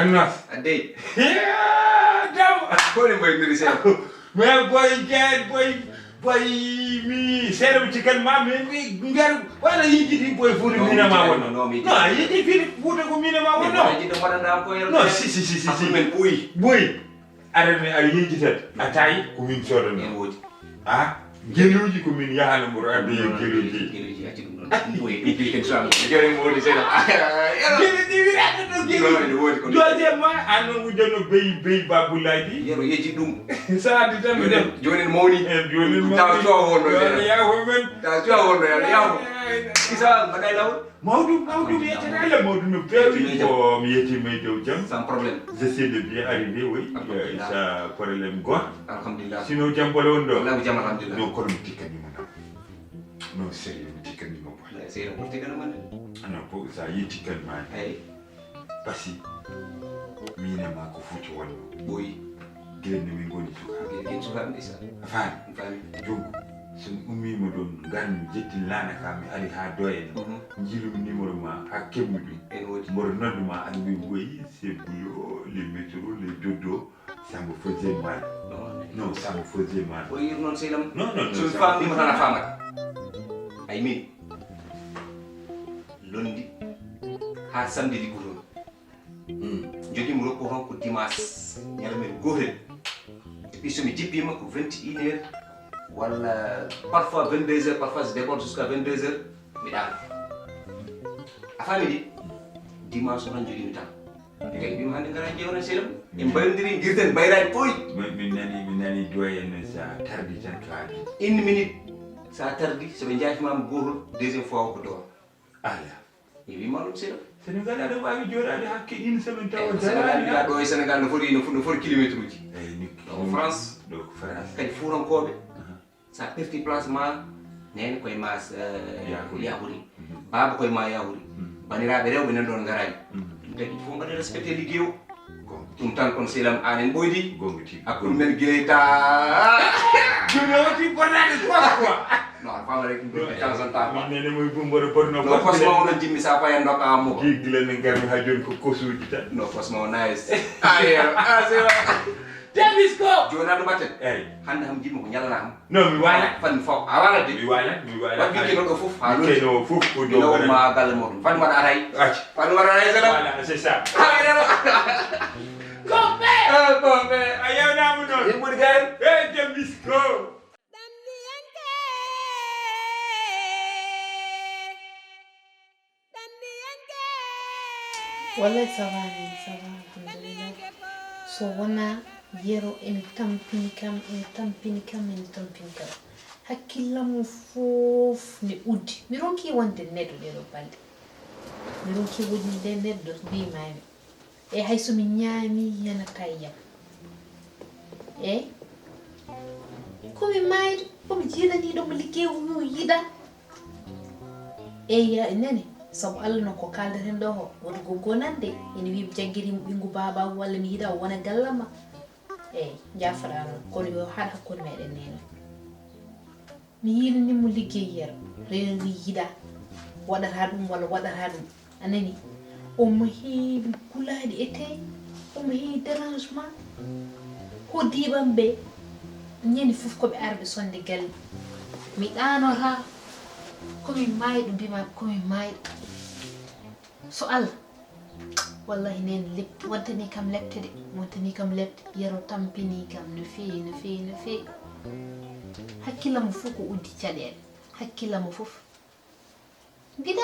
Anas. Ade. Jam. Ko ne boy ndiri sen. Mais boy mi seeram ci kan ma mi ngar wala yiji boy fu mi na ma wono. No yiji fi futa ko mi na ma wono. Yiji do madanda ko yero. No si. Men Boy. Arane ay yiji tet atay ko min sodo en wodi. Ah, geluji ko min yahana mo rabbe Geluji ati dum non. Boy ibi ken so am. Jere mo wodi sen. Geluji wi rata do geluji. Deuxièmement, anon mu jono bey babulaji. Yero yeji dum. Sa di tan dem. Jonen mawni. Jonen mawni. Ta to wono. Ya ho men. Ta to wono ya. Isa baday law. Maudou yetana Maudou no fewi ko mi yeti may dew jam sans problème. J'essaie de bien arriver oui. Ça problème quoi? Alhamdulillah. Sinon jam bolo wondo. Allah jam alhamdulillah. No ko mi tikani mo na. No sérieux mi tikani mo bo. C'est le porte kana man. Ana ko sa yeti kan ma. Ay. Pasi. Mi ne ma ko futi wonno. Boy. Gelen mi ngoni suka. Gelen suka ndisa. Afan. Jogu. Sun ummi mo don gan jetti lana kam ari ha doyen njilum numéro ma ak kemudum en wodi mor noduma ak bi woyi c'est boulot les métros les dodo ça me faisait mal non ça me faisait mal boy non selam non so fam ni mata famat ay min lundi ha samedi di guro jodi mo ko ron ko dimanche yalla men gohel et puis so mi jippi ma ko 21h wala parfois 22h parfois je déborde jusqu'à 22h mi dal afamidi dimanche on jodi mi tan kay bi ma hande ngara jewna selam e mbayndiri girten bayraade poy min nani doyen sa tardi tan kaadi une minute sa tardi so be jaafi mam gohol deuxième fois ko do ala e wi malum selam Sénégal ada wawi jodade hakke une semaine taw Sénégal ya do Sénégal no fori kilomètre uji France kay furankobe sa perti placement nen koy mas yahuri baba koy ma yahuri banirabe rewbe nan don garani tagi fo ngade respecter liggéew tum tan kon selam anen boydi gongoti akul men gileta jodi bonade quoi non fa rek de temps en temps nene moy bumboro porno no fosma wona jimmi sa fa en doka mo giglen ngam ha jon ko kosuji tan no fosma nice ayero Demisco jona do batten ay hande ham jimmo ko nyalla am no mi wala fan fo a wala de mi wala waddi ke do fof ha ke no fof ko do no ma gal modum fan wada ray fan wada ray sala voilà c'est ça ayero Kombe ayaw na mu non e buri gay Demisco Wallahi ça va, alhamdulillah. So wana yero en tampini kam. Hakilla mu fof ni uddi. Mi ronki wonde neddo de do balde. Mi ronki woni de neddo bi mami. E hayso mi nyami yana tayyam. Komi maydo, komi jirani do mo liggéeyu mi yida. Ya nene sabu Allah non ko kaldaten do ho woto goggo nande ene wi jaggiri bingu baba walla mi yida wona gallama jafara kono yo hada ko meden nene mi yilni mo liggey yer reeno wi yida wadata dum walla wadata dum anani o mo heebi kulaadi ete o mo heebi dérangement ko dibambe ñeni fuf ko be arbe sonde gal mi danora komi maydo bima komi maydo so Allah wallahi nen lepp wontani kam lepte yero tampini kam no fi hakkilam fu ko uddi cadel hakkilam fuf gida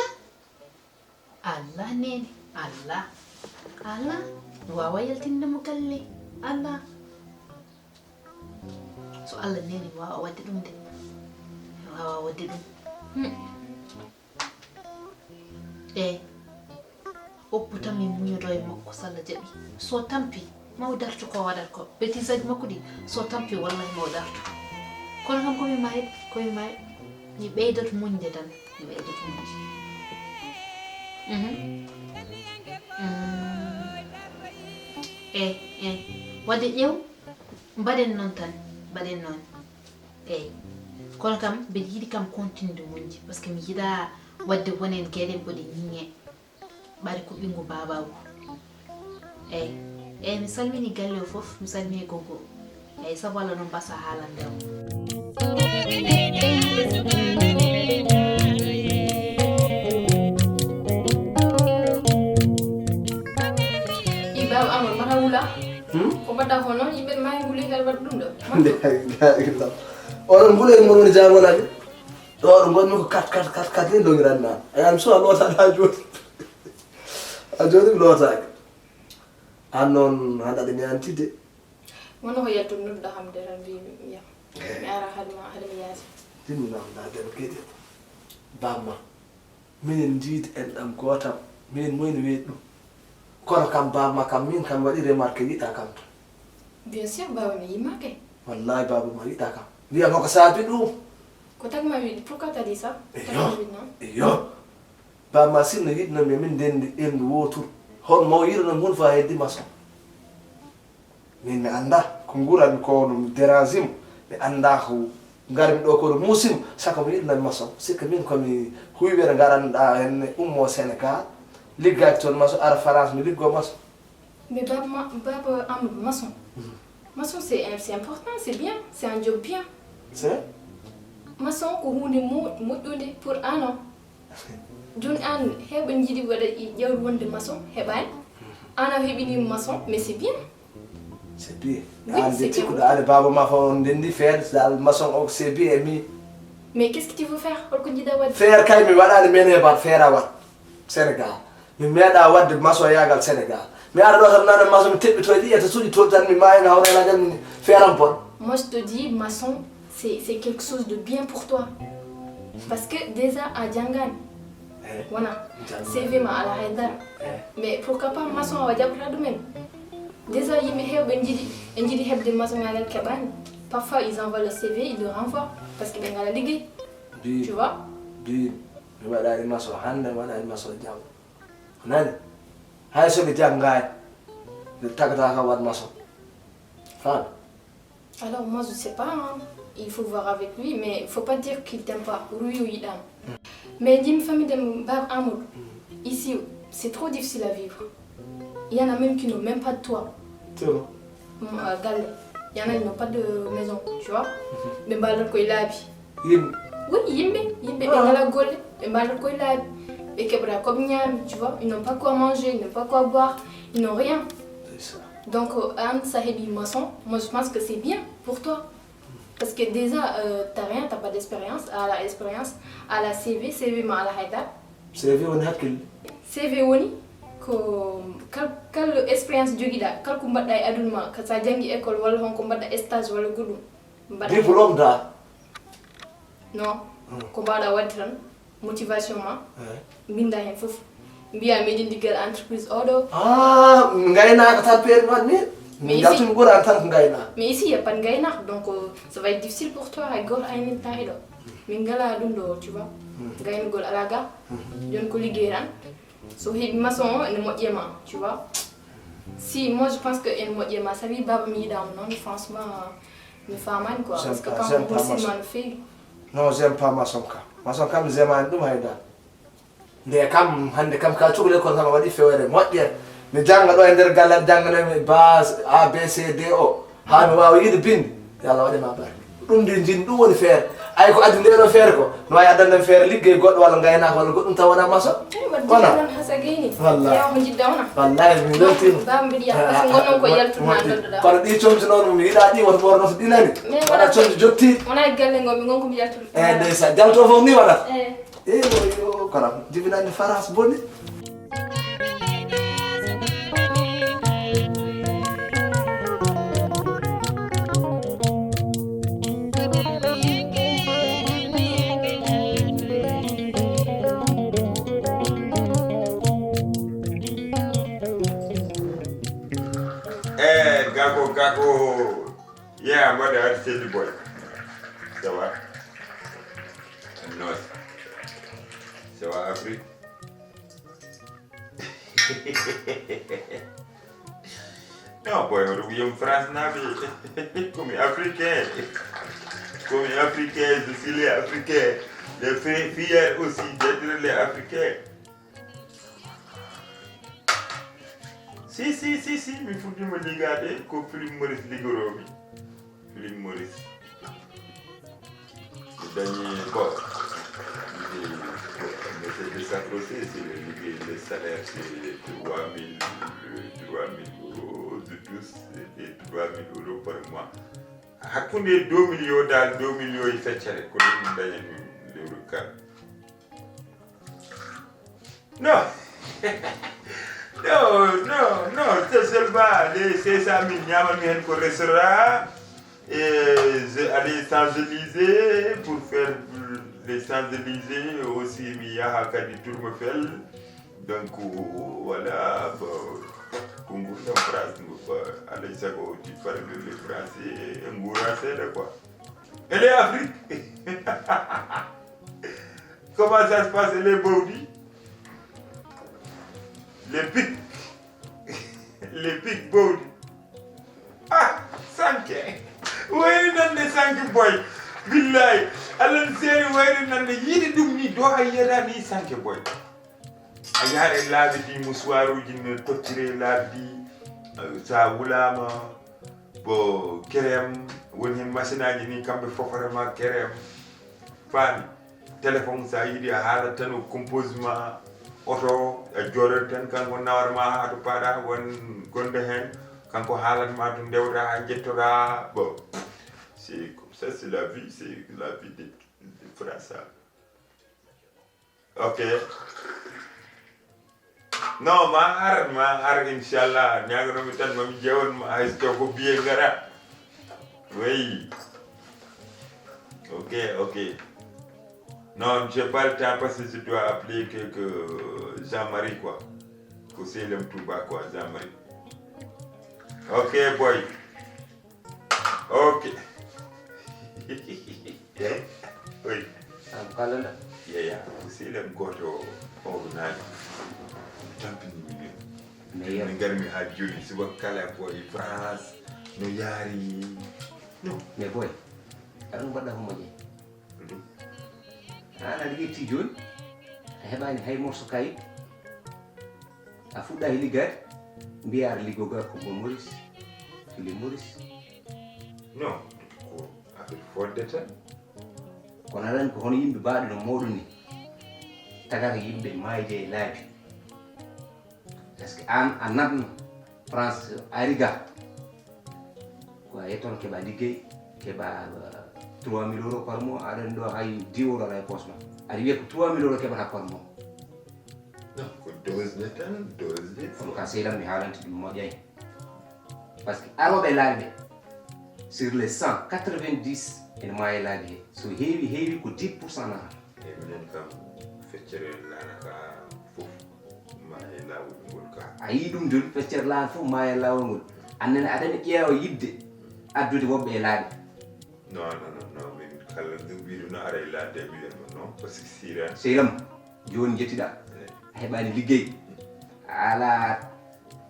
Allah nen Allah wawa yaltinna mo galle Allah so Allah nen wawa wadde dum de wawa wadde dum opputa min muñoto e makko salla jaɓi so tampi maw dartu ko waɗat ko bêtise makko ɗi so tampi wallahi maw dartu kono kam komi mayɗo mi ɓeydata muñde tan mi ɓeydata muñde wadde ƴeew mbaɗen noon tan kono kam mbeɗa yiɗi kam continude muñde par ce que mi yiɗa wadde wonen gueɗe mboɗe ñiŋe ɓari ko ɓingu babago mi salmini galle o fof mi salmini gogo sabu Allah noon basa haalande o Ibam amon mata wula ko badda ko non yimɓe ma nguli gal wat ɗum ɗo oɗon nguleyni mon woni jamonami ɗo ɗo gonmi ko 4 ni dogiran nan ayam so a lootaɗa joni a joni mi lootaki an noon hanɗaɗe mi antide wono ko yetto nodda hamde tan mbi yam mi ara haade mi yaasi timminamdaden gueɗe bamma minen jiidi en ɗam gotam minen moyni weeɗi ɗum kono kam bamma kam min kam waɗi remarque yiɗa kam to bien sûr baba mi yimma kay wallahi baba ma yiɗa kam wiyama ko saabi ɗum ko tagma wiɗi pourquoi tadi ça iyo bamma sinno yiɗnomi min ndendi endu wotour hon mo yiɗano mun fa heddi maçon min mi anda ko guurami ko no dérange mo mi anda ko garmi ɗo kono musimo saka mo yiɗnami maçon sikka min komi huywere garanɗa henne ummo Sénégal liggaki toon maçon ara France mi liggo maçon mais baba Amadou maçon maçon c'est important c'est bien c'est un job bien c'est maçon ko hunde moƴƴude pour an o joni an heɓe jiiɗi waɗa ƴewde wonde maçon heɓani an a heɓinima maçon mais c'est bien c'est bien Oui, an de c'est tikkuɗo bien. ade baba ma fa on ndendi feere dal maçon o c'est bien mi mais qu'est ce que tu veux faire holko jiiɗa wadde feere kay mi waɗani men hebat feere a wat Sénégal mi meeɗa wadde maçon yagal Sénégal mi ara ɗo tan nane maçon mi teɓɓitoy ɗiyata suuɗi toɗi tan mi mayi mi hawrena jam feeram bon moi je te dis maçon c'est quelque chose de bien pour toi parce que déjà à Djangan voilà CV ma ala haydara mais pourquoi pas maçon awa jaɓata ɗumen déjà yimɓe hewɓe jiiɗi heɓde maçon ngal keɓani parfois ils envoient le CV ils le renvoient parce que ɓe ngala liggey tu vois bi mi waɗani maçon hande mi waɗani maçon janggo nani hay soɓe janggani mi tagata kam wat maçon fan alors moi je sais pas hein. Il faut voir avec lui mais il faut pas dire qu'il t'aime pas ruyo yiɗama mais jimi famille de Bab Amadou ici c'est trop difficile à vivre il y en a même qui n'ont même pas de toit galle il y en a qui n'ont pas de maison tu vois ɓe mballat koye laabi yimɓe oui yimɓe ɓe ngala golle ɓe mballat koye laabi ɓe keɓata koɓe ñaami tu vois ils n'ont pas quoi manger ils n'ont pas quoi boire ils n'ont rien donc an sa heɓi maçon moi je pense que c'est bien pour toi parce que déjà t'as rien t'as pas d'expérience à la expérience à la CV ma ala haydara CV woni hakkille CV woni ko kal expérience joguiɗa kala ko mbaɗɗa e aduna ma sa janggi école walla honko mbaɗɗa stage walla goɗɗum mbaɗa diplôme da non ko mbawɗa wadde tan motivation ma binda hen foof mbiya miɗen liggal entreprise oɗo gaynaka tan peeri wat min Mais mi ici- jaltumi ɓuura en tant que gaynaka mais ici y a pas de gaynak donc ça va être difficile pour toi hay goto aynin temps eɗo min ngala ɗum ɗo tu vois gaynugol ala ga joni ko liggey tan so heeɓi maçon o ene moƴƴema tu vois si moi je pense que ene moƴƴema sa wi baba mi yiɗama noon franchement mi famani quoi parce que J'aime kam pas horsima maçon. no feewi non j'aime pas maçon kam maçon kam mi zemani ɗum haydara nde kam hande kam ka cukalel kon kam a waɗi fewere moƴƴere mi jangga ɗo e nder galle jangganami base ABCD o ha mi wawa yiide binde yo Allah waɗima barke ɗum ndi jini ɗum woni feere ay ko addi ndeɗo feere ko no wawi addandem feere liggey goɗɗo walla gaynaka walla goɗɗum taw wona maçon wadde Voilà. tan ha sa gayni Wallahi. yawa ko jiɗɗa wona wallahi mi weltino baba mbiɗa yiya par ce que gonnon ko yaltuma nodduɗa kono ɗi comci noon mi yiiɗa ɗi woto ɓorno to ɗinani Mais waɗa voilà. comci jottiɗi wona e galle ngo mi gonkomi yaltude e ndeysan jalto fof ni waɗata Eh. o kono jibinani France bonni Gako. Yeah, I'm gonna have to say the boy. Ça va? Non. Ça va, Afrique? Non, boy, on est en France, comme africain. Comme africain, je suis les africains. Les filles aussi, d'être les africains. si mi fuɗɗima ligade ko Philippe Maurice ligoromi Philippe Maurice mi dañi bon mais c'est de s'accrocher, c'est le salaire c'est 3 000 euros de tous et 3 000 euros par mois hakkunde 2 millions dal 2 millions e feccere ko ɗum dañi lewru kal non non, c'est seulement les 500 000 nyamami hen ko restaurant et aller Champs-Élysées pour faire les Champs-Élysées aussi mi yaha kadi Tourmefel donc voilà concours en France allez sago tu parles le français ngoura c'est quoi et les Afrique comment ça se passe les Baudi les pics Baudi ah sanke wayri nande sanke boy billahi alan seri wayri nande yidi dum ni do ay yada ni sanke boy a yaare laabi di musuwaruji ne tottire laabi sa wulama bo kerem woni hen machinaji ni kambe foforema kerem fani téléphone sa yidi a haala tan o composement auto a joɗoto tan kanko nawarma ha to paɗa won gonde hen kanko haalanma to dewta ha jettora bon c'est comme ça c'est la vie des Français ok non ma ar inchallah ñagonomi tan mami jewonma hayso ko biye gara oui ok non j'ai pas le temps parce que je dois appeler que Jean-Marie quoi que c'est l'homme tout bas quoi Jean-Marie ok boy ok yeah oui am kalanda yeah c'est l'homme goto ordinaire tampini mais mi garmi ha joni suba kala boy France no yaari non mais boy aɗum mbaɗɗa ko moƴƴe an aɗa ƴetti joni a heɓani hay morso kayit a fuɗɗa e liggade mbiya aɗa liggoga ko bon Maurice Philippe Maurice non ko affaire fodde tan kono aɗani ko hono yimɓe mbaɗo no mawɗum ni tagata yimɓe mayde e laabi par ce que an a natno France ari ga ko a yettono keɓa liggey keɓa 3 000 euros par mois aɗani ɗo hay 10 euros ala e poche ma aɗa wiya ko 3 000 euros keɓata par mois non ko dose tan dose kono ka sehlam mi haalante ɗum moƴƴani par ce que aroɓe laabi ɓe sur les 100 90 ene maayi laabi he so heewi ko 10% nata e minen kam feccere lanaka fof ma e lawol ngol ka a yii ɗum joni feccere laana fof maayi e lawol ngol annene aɗani ƴeewa yidde addude woɓɓe e laabi non min kala wiiɗo no ara e ladde wiyanma non par ce que siran sehlam joni jettiɗa a heɓani liggey ala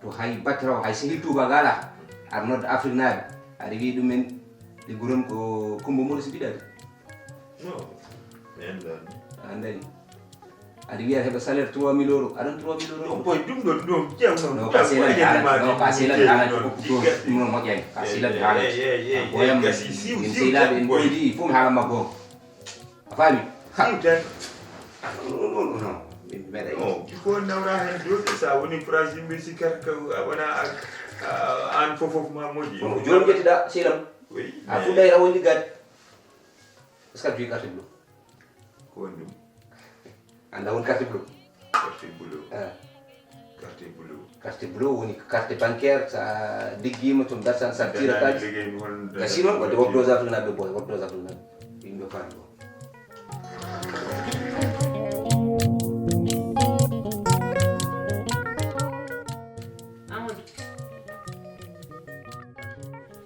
to hay battira o hay sehil tubaga ala aɗa nodda Afrique naaɓe aɗa wi ɗumen liggoron ko Coumba Maurice mbiɗade non mi andan andani aɗa wiya heɓa salaire 3 000 euros aɗan 3 000 euros ɗum boy ɗum ɗon ɗum jewno ka sehilade haalante ɗum non moƴƴani ka sehilade haalante boyam min sehilaɓe en ɓoydi fof mi haalanma goonga a faami siwten non min meeɗa non il faut nawra hen dote sa woni France yimɓe sikkata ko wona an fofof ma moƴƴi ko joni jettiɗa sehlam oui a fuɗɗay rawoy liggade est ce que aɗa jogi carte bleue ko woni ɗum anda woni carte bleue carte bleu carte bleue woni carte bancaire sa liggima to darsan sa tira kalis gasi noon wadde woɓ 2 Afrique naɓe boy woɓ 2 Afrique naɓe yimɓe faami ɗo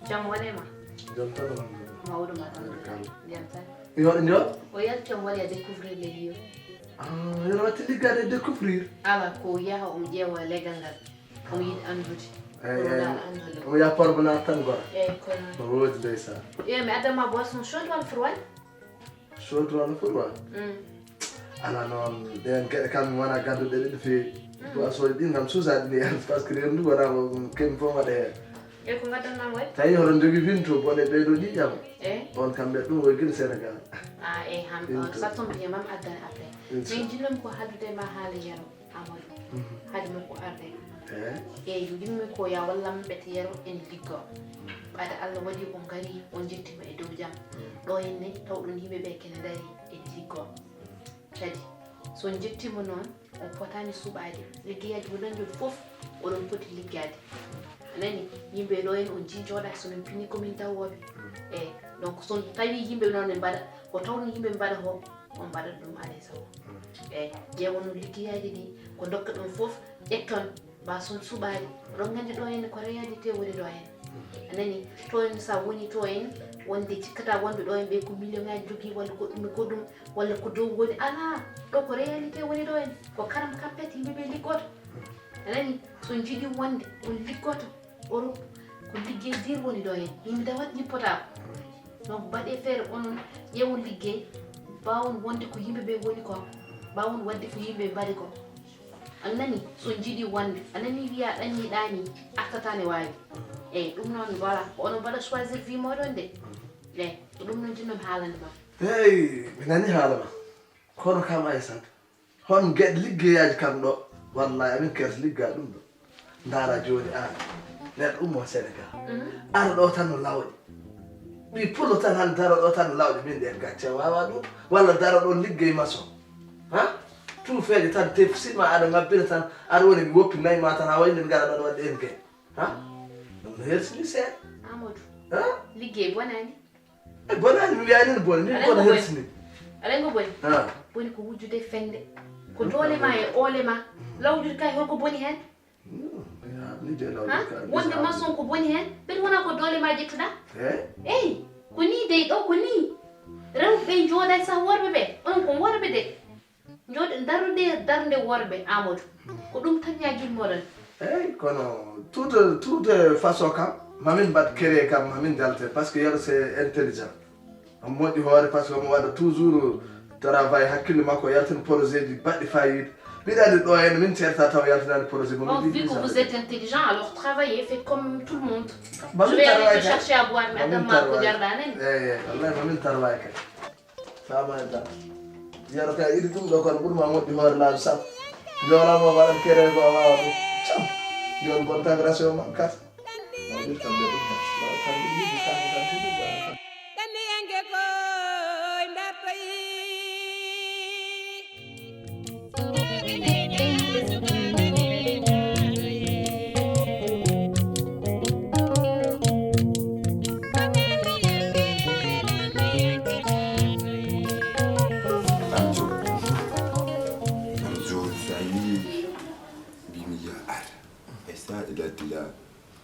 jam wonema jam tan mawɗo ma jam tan yo njo o yaltom waɗi a découvrir les lieux yo watti liggade découvrir ala ko yaha omo ƴeewa leggal ngal omo yiɗi andude oɗa andude o ya promenade tan gora eyyi kono o woodi ndeysan mi addama boisson chaude walla froide chaude walla froide ala noon ɗen geɗe kamɓe wona gadduɗe ɗiɗi feewi boisson ɗin kam suusaɗi ni par ce que rendu wonama ken fof waɗe heen e ko gaddanma waɗi tawi hoɗon jogui vinto boɗe ɓeyɗo ƴiƴama e on kamɓe ɗum koye guila sénégal e han sattombe he mam addane après min jinnomi ko haddude ma haala yaro amadou haade min ko arde eyyi jinmi ko ya wallam ɓete yaro en liggo ɓaade Allah waɗi on gari on jettima e dow jaam ɗo henne tawɗon yimɓeɓe kene dari en liggo kadi so jettima noon on potani suɓade liggeyaji wonanɓe foof oɗon poti liggade anani yimɓe ɗo en on jijoɗa somin pini komin tawoɓe eyyi donc son tawi yimɓe noon ɓe mbaɗa ko tawno yimɓe mbaɗa ho on mbaɗat ɗum alay sago eyyi ƴeewono liggeyaji ɗi ko dokka ɗum foof ƴetton mbason suɓade oɗon gandi ɗo henne ko réalité woni ɗo hen anani to en sa woni to en wonde cikkata wonɓe ɗo en ɓe ko million ngaji jogui walla goɗɗum e goɗɗum walla ko dow woni ala ɗo ko réalité woni ɗo en ko karam kampete yimɓeɓe liggoto anani so jiiɗi wonde on liggoto Europe ko liggey dir woni ɗo en yimɓe dawat jippotako donc mbaɗe feere onon ƴewon liggey mbawon wonde ko yimɓeɓe woni ko mbawon wadde ko yimɓe mbaɗi ko annani so jiiɗi wonde anani wiya ɗanniɗani artatane wawi eyyi ɗum noon voilà ko onon mbaɗa choisir vie moɗon de eyyi ko ɗum noon jinnomi haalande ma eyyi mi nani haala ma kono kam Aissata hon gueɗe liggeyaji kam ɗo wallahi amin kerta ligga ɗum ɗo daara joni an neɗɗo ummo sénégal ara ɗo tan no lawƴi ɓi pulo tan han daro ɗo tan no lawƴi min ɗen gacce wawa ɗum walla daro ɗon liggey maçon ha tout feeje tan te siɗma aɗa ngabbina tan aɗa woni mi woppi nayyi ma tan ha waynden gara ɗon waɗde en gueɗe ha ɗum no hersini seeɗa Amadou ha liggey bonani e bonani mi wiyani no boni min kono hersini aɗa ngo boni ha boni ko wujjude fende ko doole ma e oole ma lawjude kay holko boni hen wonde maçon ko boni hen ɓeɗe wona ko doole ma ƴettuɗa eyyi ko ni dey ɗo ko ni rewɓe jooɗa sah worɓe ɓe onon ko worɓe de jooɗe darude darde worɓe Amadou ko ɗum tan ñaguimmoɗon eyyi kono toute façon kam mamin mbaɗ créé kam mamin jalte par ce que yeɗo c'est intelligent omo moƴƴi hoore par ce que omo waɗa toujours travail hakkille makko yaltina projet ji baɗɗi fayida mbiɗa andi ɗo henne min certa taw yaltinade projet bon vu que vous êtes intelligent alors travaillez faites comme tout le monde je vais aller te chercher à boire mais adamma ko jarɗa nani eyyi wallahi mamin tarway kay famani tan yeɗo kay iɗi ɗum ɗo kono ɓuurma moƴƴi hoore laabi sappo jolamo waɗat kéré ko wawa ɗum cam joni bon tan ration mam kata waɗir kam ɓe ɗum tan yiɗi kake tan tiɗi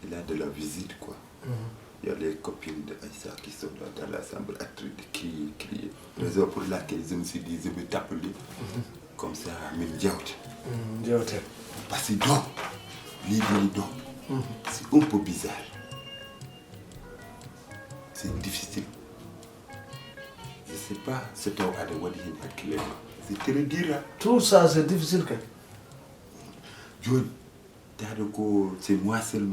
Il a de la visite, quoi. Il y a les copines de Aïssa qui sont dans la chambre à crier. Raison pour laquelle je me suis dit, je vais t'appeler. Comme ça, même Diaote. Parce que donc, c'est un peu bizarre. C'est difficile. Je ne sais pas ce que tu as de dire. C'est très dur. Tout ça, c'est difficile, quoi. John. C'est moi seul.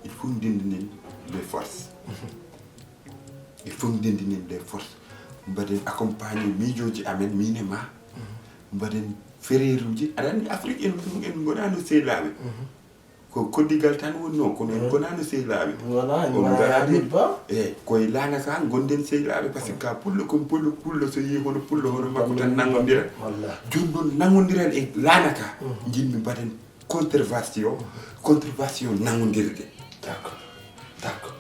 Il faut nous donner les forces. Il faut nous donner les forces. Nous devons accompagner Mijoji Amen Minema. Nous devons faire des choses. L'Afrique, nous devons se laver. Ko digal tan wonno ko non gonano seylaabe voilà on garadi ba koy laana ka gonden seylaabe parce que ka pullo kom pullo so yi hono pullo hono makko tan nangondira wallahi jondon nangondiral e laana ka jimmi baden conservation nangondirde d'accord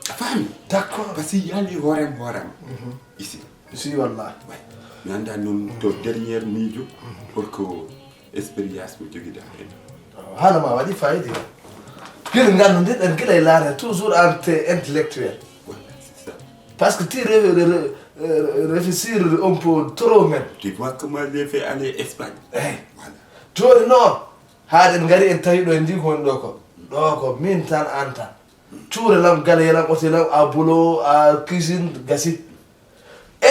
fami d'accord parce que yali horem ici wallahi mi anda non to dernière mijo pour que expérience ko jogida hala ma wadi fayidi gil ngandu ndiɗen gila e laare toujours intellectuel parce que tu réfléchir un peu trop même tu vois comment j'ai fait aller Espagne voilà joni noon haaɗen ngari en tawi ɗo en ndi ko woni ɗo ko min tan an tan cuure lam galeyelam otelam a boulot a cuisine gasi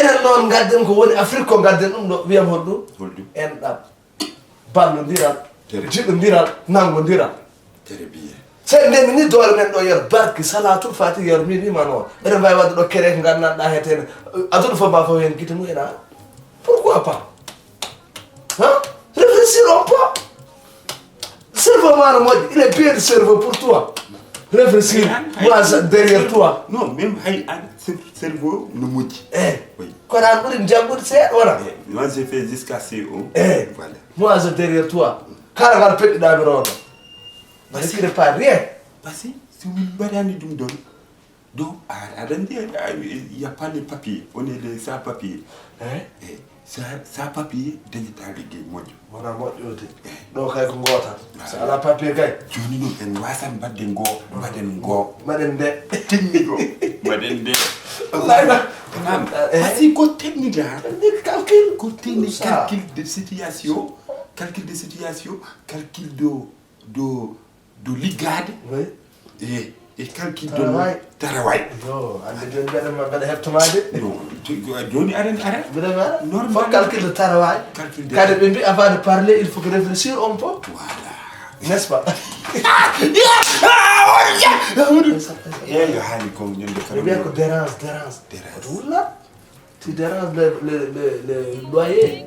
enen noon gadden ko woni Afrique ko gadden ɗum ɗo wiyam holɗum Holɗum. enɗam ballodiral Tere. jiɗodiral nanngodiral Très bien. sen ndemi ni doole men ɗo yer barki salatul fati yer min wima noon eɗen mbawi wadde ɗo kere ko gandanɗa hetene aduɗo fof mba fof hen guite mum pourquoi pas hein réfléchir un peu cerveau mana moƴƴi il est bien de cerveau pour toi réfléchir moi derrière toi Non, même cerveau no moƴƴi. Oui. kono an ɓuuri janggude seeɗa wona Moi, j'ai fait jusqu'à CO. Voilà. moi je derrière toi kala ngal peɗɗiɗami rono ne respire pas rien Parce que si vous ne pas donc, il n'y a pas de papier. On est des sans-papiers. Sans-papier, dañataa liggéey moƴƴo. wona moƴƴode ɗo kay ko gootal so ala papier kay Jooni noon en waasan mbaɗde ngoo. Mbaɗen ngoo. maɗen nde Technique o. Mbaɗen nde. wallay Parce que ko technique ha. calcul Ko technique Ça. calcul de situation. Calcul de situation. Calcul do liggade. oui Et calcul de Taraway. taraway. yo ande joni mbeɗa heftomade Non, joni aɗen ara. mbiɗa waɗa Normal. fof calcul de taraway Calcul de kade ɓe mbi avant de parler il faut que réfléchir un peu Voilà. n'est-ce pas Eeyo haali ko ñande ɓe wiya ko dérange Dérange. oto wulla tu dérange le loyer